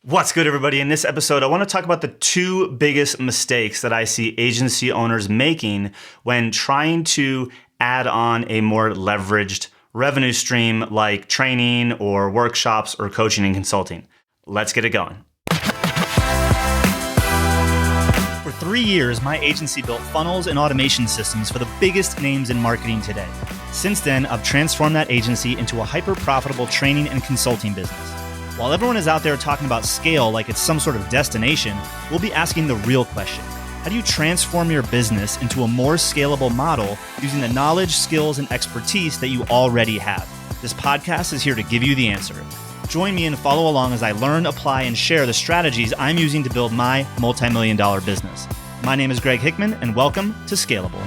What's good, everybody? In this episode, I want to talk about the two biggest mistakes that I see agency owners making when trying to add on a more leveraged revenue stream like training or workshops or coaching and consulting. Let's get it going. For 3 years, my agency built funnels and automation systems for the biggest names in marketing today. Since then, I've transformed that agency into a hyper-profitable training and consulting business. While everyone is out there talking about scale like it's some sort of destination, we'll be asking the real question. How do you transform your business into a more scalable model using the knowledge, skills, and expertise that you already have? This podcast is here to give you the answer. Join me and follow along as I learn, apply, and share the strategies I'm using to build my multi-million-dollar business. My name is Greg Hickman, and welcome to Scalable.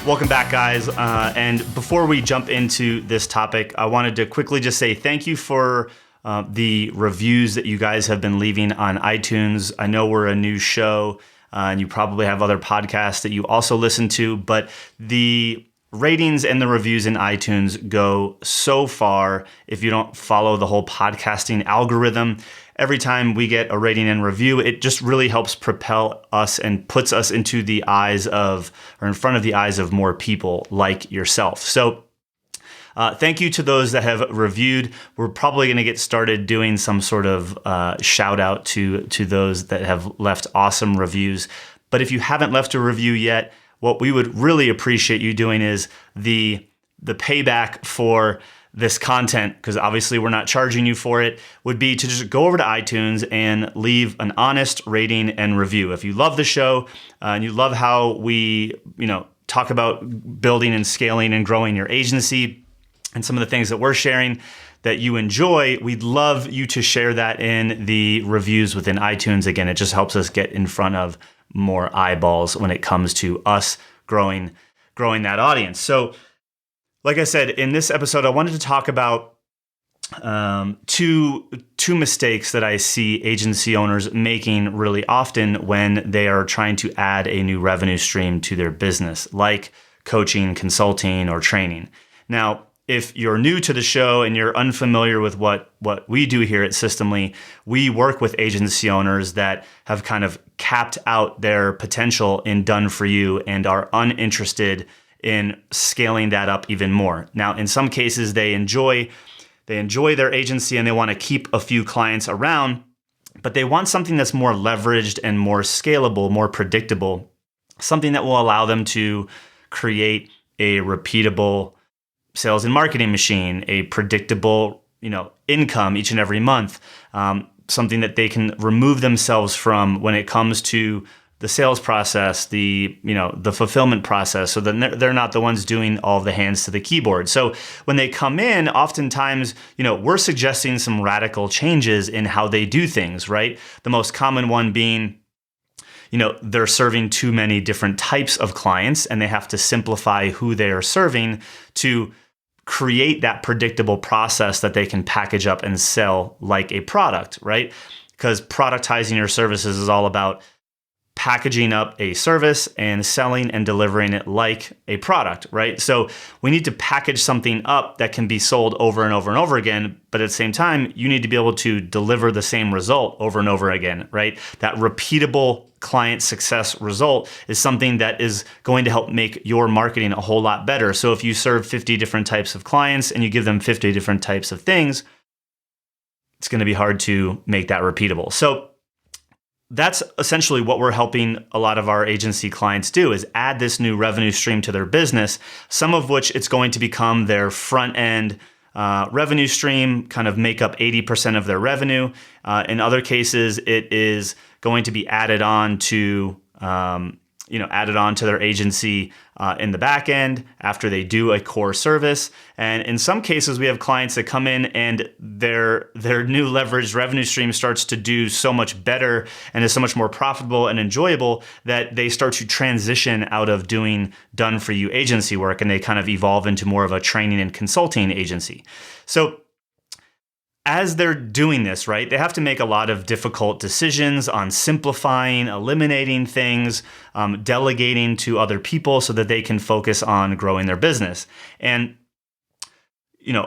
Welcome back, guys. And before we jump into this topic, I wanted to quickly just say thank you for the reviews that you guys have been leaving on iTunes. I know we're a new show, and you probably have other podcasts that you also listen to, but the ratings and the reviews in iTunes go so far if you don't follow the whole podcasting algorithm. Every time we get a rating and review, it just really helps propel us and puts us into the eyes of, or in front of the eyes of more people like yourself. So thank you to those that have reviewed. We're probably going to get started doing some sort of shout out to those that have left awesome reviews. But if you haven't left a review yet, what we would really appreciate you doing is the payback for this content, because obviously we're not charging you for it, would be to just go over to iTunes and leave an honest rating and review. If you love the show and you love how we, talk about building and scaling and growing your agency and some of the things that we're sharing that you enjoy, we'd love you to share that in the reviews within iTunes. Again, it just helps us get in front of more eyeballs when it comes to us growing that audience. So, like I said, in this episode, I wanted to talk about two mistakes that I see agency owners making really often when they are trying to add a new revenue stream to their business, like coaching, consulting, or training. Now, if you're new to the show and you're unfamiliar with what we do here at Systemly, we work with agency owners that have kind of capped out their potential in done for you and are uninterested in scaling that up even more. Now, in some cases, they enjoy their agency and they want to keep a few clients around, but they want something that's more leveraged and more scalable, more predictable, something that will allow them to create a repeatable sales and marketing machine, a predictable, income each and every month, something that they can remove themselves from when it comes to the sales process, the fulfillment process, so that they're not the ones doing all the hands to the keyboard. So when they come in, oftentimes, we're suggesting some radical changes in how they do things, right? The most common one being, they're serving too many different types of clients and they have to simplify who they are serving to create that predictable process that they can package up and sell like a product, right? Because productizing your services is all about packaging up a service and selling and delivering it like a product, right? So we need to package something up that can be sold over and over and over again, but at the same time, you need to be able to deliver the same result over and over again, right? That repeatable client success result is something that is going to help make your marketing a whole lot better. So if you serve 50 different types of clients and you give them 50 different types of things, it's going to be hard to make that repeatable. So that's essentially what we're helping a lot of our agency clients do, is add this new revenue stream to their business, some of which it's going to become their front end revenue stream, kind of make up 80% of their revenue. In other cases, it is going to be added on to their agency in the back end after they do a core service. And in some cases, we have clients that come in and their new leveraged revenue stream starts to do so much better and is so much more profitable and enjoyable that they start to transition out of doing done for you agency work and they kind of evolve into more of a training and consulting agency. So as they're doing this, right, they have to make a lot of difficult decisions on simplifying, eliminating things, delegating to other people so that they can focus on growing their business. And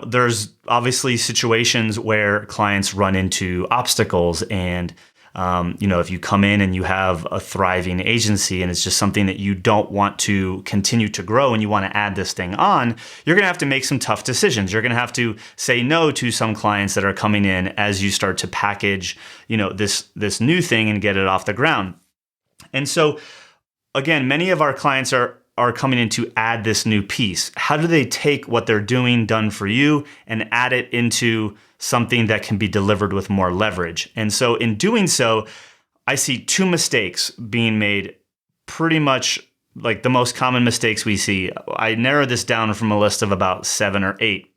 there's obviously situations where clients run into obstacles and if you come in and you have a thriving agency and it's just something that you don't want to continue to grow and you want to add this thing on, you're going to have to make some tough decisions. You're going to have to say no to some clients that are coming in as you start to package, this new thing and get it off the ground. And so, again, many of our clients are coming in to add this new piece. How do they take what they're doing done for you and add it into something that can be delivered with more leverage? And so in doing so, I see two mistakes being made, pretty much like the most common mistakes we see. I narrowed this down from a list of about 7 or 8.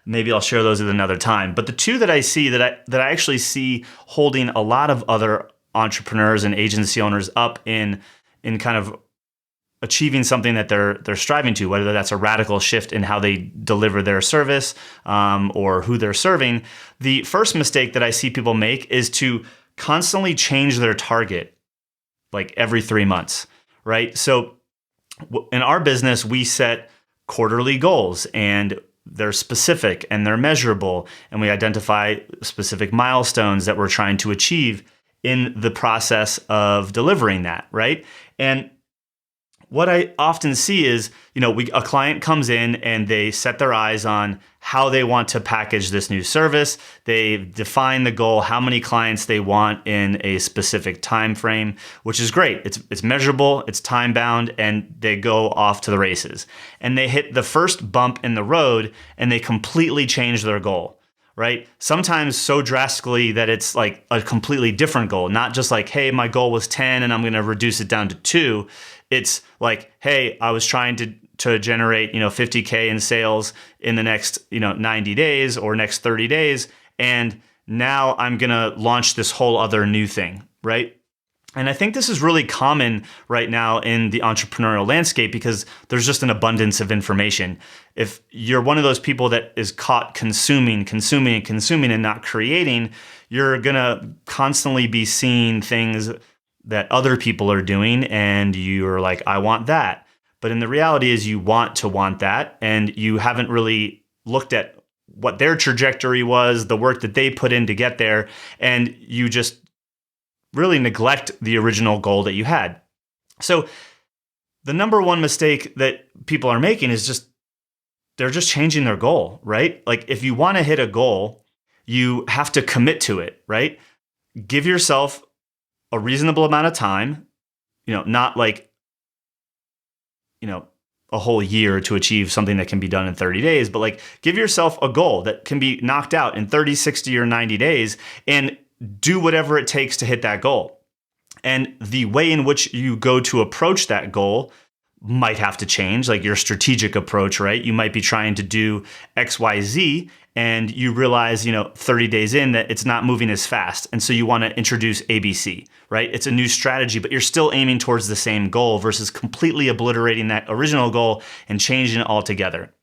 Maybe I'll share those at another time. But the two that I see that I actually see holding a lot of other entrepreneurs and agency owners up in kind of achieving something that they're striving to, whether that's a radical shift in how they deliver their service or who they're serving. The first mistake that I see people make is to constantly change their target like every 3 months, right? So in our business, we set quarterly goals and they're specific and they're measurable, and we identify specific milestones that we're trying to achieve in the process of delivering that, right? And what I often see is, a client comes in and they set their eyes on how they want to package this new service. They define the goal, how many clients they want in a specific time frame, which is great. It's measurable, it's time bound, and they go off to the races. And they hit the first bump in the road and they completely change their goal. Right? Sometimes so drastically that it's like a completely different goal, not just like, hey, my goal was 10 and I'm going to reduce it down to 2. It's like, hey, I was trying to generate, 50K in sales in the next, 90 days or next 30 days. And now I'm going to launch this whole other new thing, right? And I think this is really common right now in the entrepreneurial landscape because there's just an abundance of information. If you're one of those people that is caught consuming and not creating, you're going to constantly be seeing things that other people are doing and you're like, I want that. But in the reality is you want that, and you haven't really looked at what their trajectory was, the work that they put in to get there, and you just really neglect the original goal that you had. So the number one mistake that people are making is they're just changing their goal, right? Like if you want to hit a goal, you have to commit to it, right? Give yourself a reasonable amount of time, not like, a whole year to achieve something that can be done in 30 days, but like give yourself a goal that can be knocked out in 30, 60, or 90 days and do whatever it takes to hit that goal. And the way in which you go to approach that goal might have to change, like your strategic approach, right? You might be trying to do X, Y, Z, and you realize, 30 days in that it's not moving as fast. And so you want to introduce ABC, right? It's a new strategy, but you're still aiming towards the same goal versus completely obliterating that original goal and changing it altogether.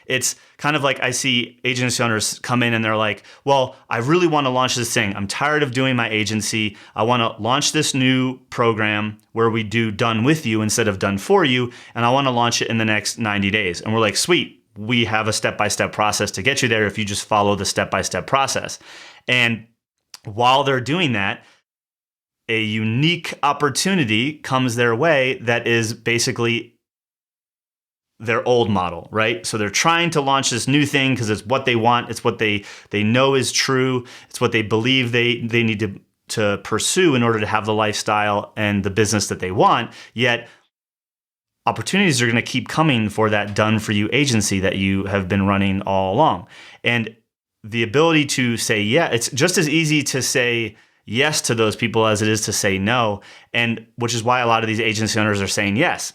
It's kind of like I see agency owners come in and they're like, well, I really want to launch this thing. I'm tired of doing my agency. I want to launch this new program where we do done with you instead of done for you. And I want to launch it in the next 90 days. And we're like, sweet, we have a step-by-step process to get you there if you just follow the step-by-step process. And while they're doing that, a unique opportunity comes their way that is basically their old model, right? So they're trying to launch this new thing because it's what they want. It's what they know is true. It's what they believe they need to pursue in order to have the lifestyle and the business that they want. Yet opportunities are going to keep coming for that done for you agency that you have been running all along. And the ability to say, yeah, it's just as easy to say yes to those people as it is to say no. And which is why a lot of these agency owners are saying yes.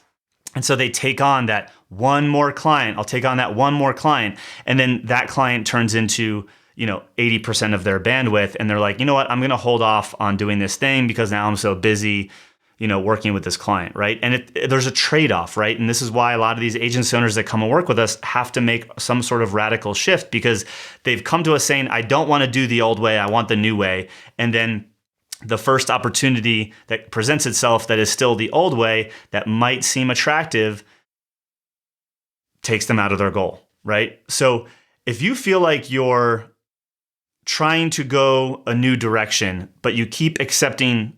And so they take on that one more client. I'll take on that one more client. And then that client turns into, 80% of their bandwidth. And they're like, you know what, I'm going to hold off on doing this thing because now I'm so busy, working with this client, right? And there's a trade-off, right? And this is why a lot of these agency owners that come and work with us have to make some sort of radical shift because they've come to us saying, I don't want to do the old way, I want the new way. And then the first opportunity that presents itself that is still the old way that might seem attractive takes them out of their goal, right? So if you feel like you're trying to go a new direction, but you keep accepting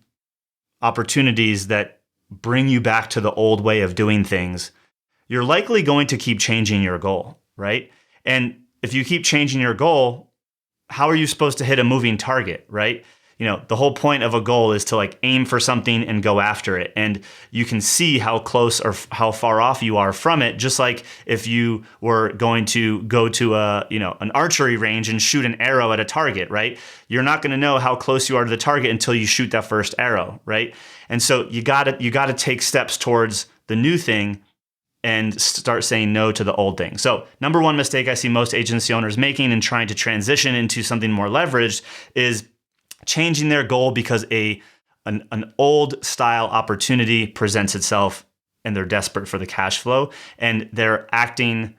opportunities that bring you back to the old way of doing things, you're likely going to keep changing your goal, right? And if you keep changing your goal, how are you supposed to hit a moving target, right? The whole point of a goal is to like aim for something and go after it. And you can see how close or how far off you are from it. Just like if you were going to go to an archery range and shoot an arrow at a target, right? You're not going to know how close you are to the target until you shoot that first arrow, right? And so you got to take steps towards the new thing and start saying no to the old thing. So number one mistake I see most agency owners making and trying to transition into something more leveraged is changing their goal because an old style opportunity presents itself and they're desperate for the cash flow, and they're acting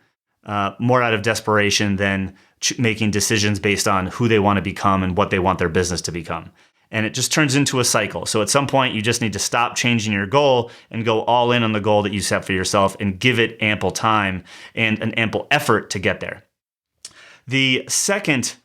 more out of desperation than making decisions based on who they want to become and what they want their business to become. And it just turns into a cycle. So at some point, you just need to stop changing your goal and go all in on the goal that you set for yourself and give it ample time and an ample effort to get there. The second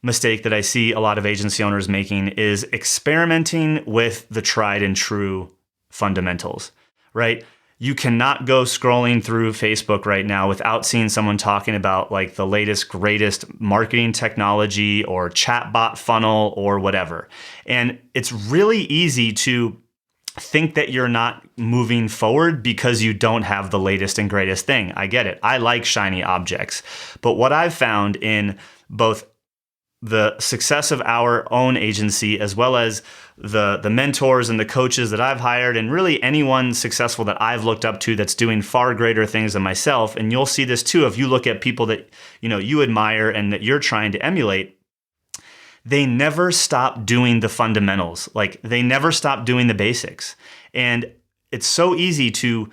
mistake that I see a lot of agency owners making is experimenting with the tried and true fundamentals, right? You cannot go scrolling through Facebook right now without seeing someone talking about like the latest, greatest marketing technology or chatbot funnel or whatever. And it's really easy to think that you're not moving forward because you don't have the latest and greatest thing. I get it. I like shiny objects. But what I've found in both the success of our own agency, as well as the mentors and the coaches that I've hired, and really anyone successful that I've looked up to that's doing far greater things than myself. And you'll see this too if you look at people that you admire and that you're trying to emulate. They never stop doing the fundamentals. Like they never stop doing the basics. And it's so easy to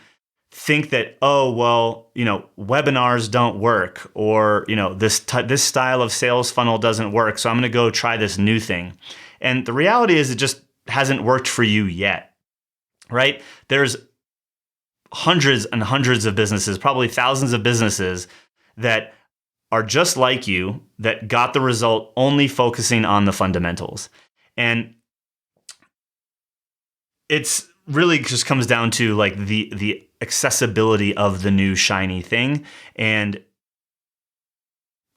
think that, webinars don't work, or, this style of sales funnel doesn't work, so I'm going to go try this new thing. And the reality is it just hasn't worked for you yet, right? There's hundreds and hundreds of businesses, probably thousands of businesses that are just like you that got the result only focusing on the fundamentals. And it's really just comes down to like the accessibility of the new shiny thing, and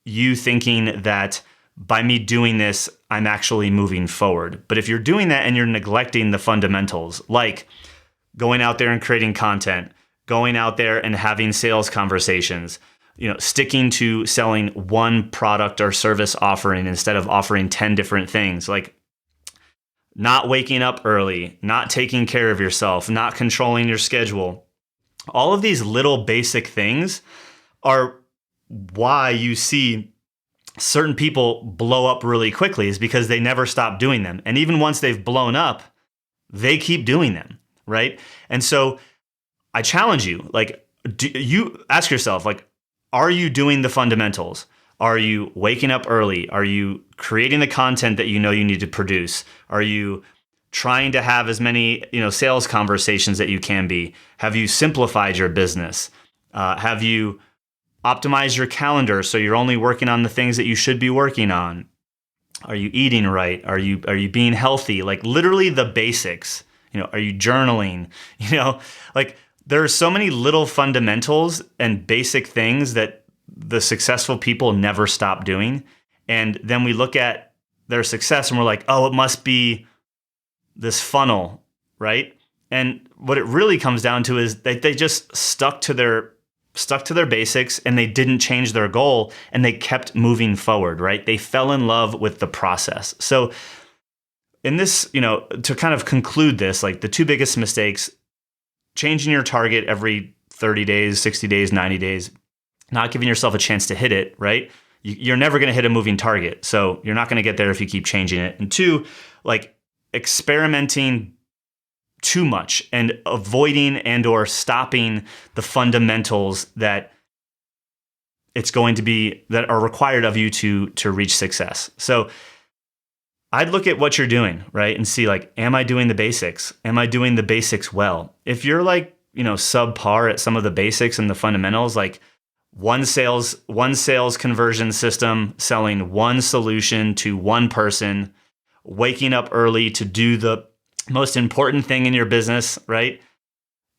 you thinking that by me doing this, I'm actually moving forward. But if you're doing that and you're neglecting the fundamentals, like going out there and creating content, going out there and having sales conversations, sticking to selling one product or service offering instead of offering 10 different things, like not waking up early, not taking care of yourself, not controlling your schedule. All of these little basic things are why you see certain people blow up really quickly, is because they never stop doing them. And even once they've blown up, they keep doing them, right? And so I challenge you, like, do you ask yourself, like, are you doing the fundamentals? Are you waking up early? Are you creating the content that you need to produce? Are you trying to have as many sales conversations that you can be? Have you simplified your business? Have you optimized your calendar so you're only working on the things that you should be working on? Are you eating right? Are you being healthy? Like literally the basics. Are you journaling? Like there are so many little fundamentals and basic things that the successful people never stop doing. And then we look at their success and we're like, oh, it must be this funnel, right? And what it really comes down to is that they just stuck to their basics and they didn't change their goal and they kept moving forward, right? They fell in love with the process. So in this, to kind of conclude this, like the two biggest mistakes, changing your target every 30 days, 60 days, 90 days, not giving yourself a chance to hit it, right? You're never going to hit a moving target. So you're not going to get there if you keep changing it. And two, like experimenting too much and avoiding and or stopping the fundamentals that are required of you to reach success. So I'd look at what you're doing, right? And see like, am I doing the basics? Am I doing the basics well? If you're like, subpar at some of the basics and the fundamentals, like one sales conversion system, selling one solution to one person, waking up early to do the most important thing in your business, right?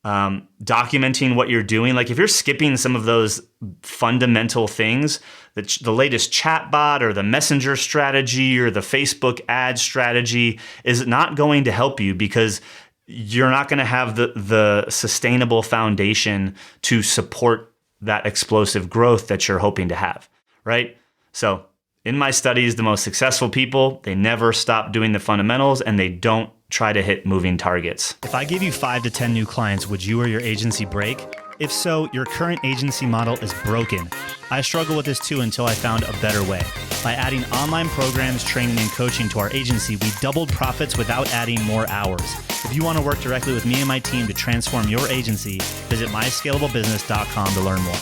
Documenting what you're doing. Like if you're skipping some of those fundamental things, the latest chatbot or the messenger strategy or the Facebook ad strategy is not going to help you, because you're not going to have the sustainable foundation to support that explosive growth that you're hoping to have, right? So in my studies, the most successful people, they never stop doing the fundamentals and they don't try to hit moving targets. If I gave you 5 to 10 new clients, would you or your agency break? If so, your current agency model is broken. I struggled with this too until I found a better way. By adding online programs, training, and coaching to our agency, we doubled profits without adding more hours. If you want to work directly with me and my team to transform your agency, visit myscalablebusiness.com to learn more.